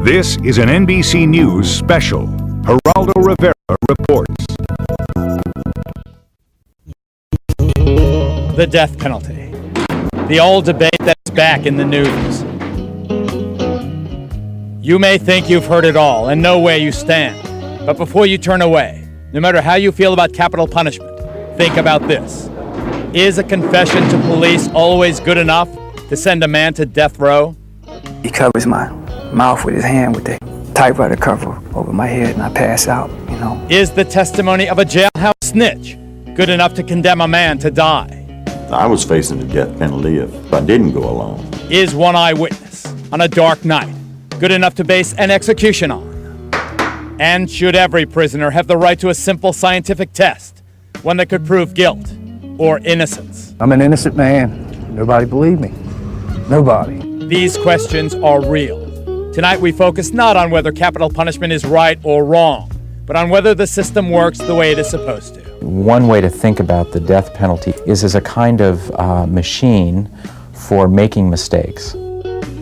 This is an NBC News special. Geraldo Rivera reports. The death penalty. The old debate that's back in the news. You may think you've heard it all and know where you stand. But before you turn away, no matter how you feel about capital punishment, think about this. Is a confession to police always good enough to send a man to death row? He covers my mouth with his hand with the typewriter cover over my head and I pass out, you know. Is the testimony of a jailhouse snitch good enough to condemn a man to die? I was facing the death penalty if I didn't go along. Is one eyewitness on a dark night good enough to base an execution on? And should every prisoner have the right to a simple scientific test, one that could prove guilt or innocence? I'm an innocent man. Nobody believed me. Nobody. These questions are real. Tonight we focus not on whether capital punishment is right or wrong, but on whether the system works the way it is supposed to. One way to think about the death penalty is as a kind of machine for making mistakes.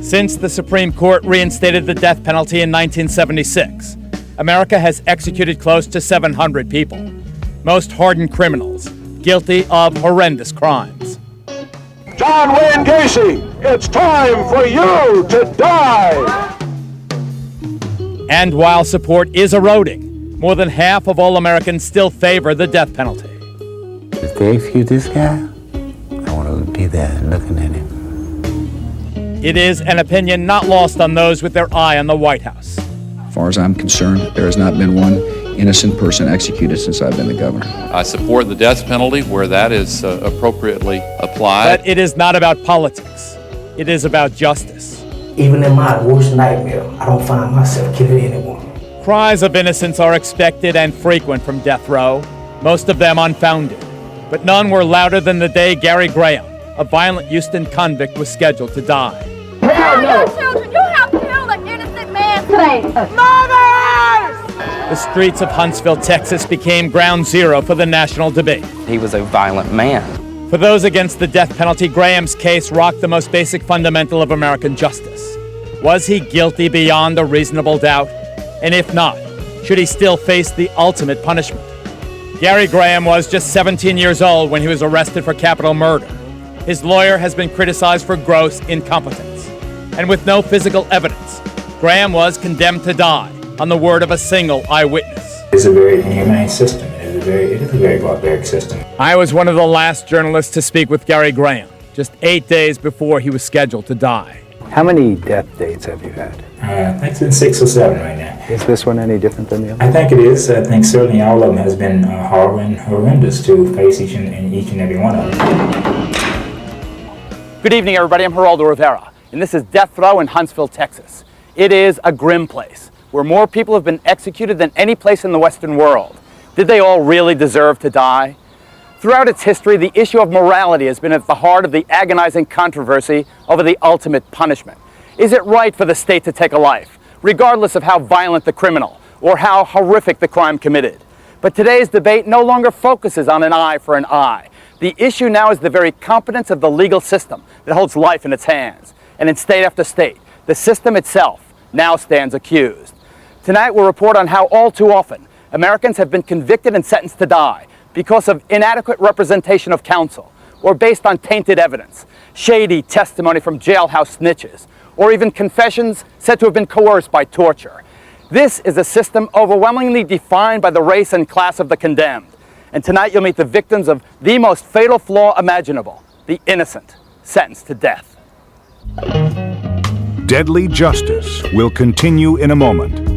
Since the Supreme Court reinstated the death penalty in 1976, America has executed close to 700 people, most hardened criminals, guilty of horrendous crimes. John Wayne Gacy, it's time for you to die! And while support is eroding, more than half of all Americans still favor the death penalty. If they execute this guy, I want to be there looking at him. It is an opinion not lost on those with their eye on the White House. As far as I'm concerned, there has not been one innocent person executed since I've been the governor. I support the death penalty where that is appropriately applied. But it is not about politics. It is about justice. Even in my worst nightmare, I don't find myself killing anyone. Cries of innocence are expected and frequent from death row, most of them unfounded. But none were louder than the day Gary Graham, a violent Houston convict, was scheduled to die. Hell no! Children, you have killed an innocent man today. Mothers! The streets of Huntsville, Texas became ground zero for the national debate. He was a violent man. For those against the death penalty, Graham's case rocked the most basic fundamental of American justice. Was he guilty beyond a reasonable doubt? And if not, should he still face the ultimate punishment? Gary Graham was just 17 years old when he was arrested for capital murder. His lawyer has been criticized for gross incompetence. And with no physical evidence, Graham was condemned to die on the word of a single eyewitness. It's a very inhumane system. It is a very barbaric system. I was one of the last journalists to speak with Gary Graham, just 8 days before he was scheduled to die. How many death dates have you had? I think it's been 6 or 7 right now. Is this one any different than the other? I think it is. I think certainly all of them has been horrendous to face each and every one of them. Good evening, everybody. I'm Geraldo Rivera, and this is Death Row in Huntsville, Texas. It is a grim place where more people have been executed than any place in the Western world. Did they all really deserve to die? Throughout its history, the issue of morality has been at the heart of the agonizing controversy over the ultimate punishment. Is it right for the state to take a life, regardless of how violent the criminal or how horrific the crime committed? But today's debate no longer focuses on an eye for an eye. The issue now is the very competence of the legal system that holds life in its hands. And in state after state, the system itself now stands accused. Tonight we'll report on how all too often Americans have been convicted and sentenced to die because of inadequate representation of counsel, or based on tainted evidence, shady testimony from jailhouse snitches, or even confessions said to have been coerced by torture. This is a system overwhelmingly defined by the race and class of the condemned. And tonight you'll meet the victims of the most fatal flaw imaginable, the innocent, sentenced to death. Deadly Justice will continue in a moment.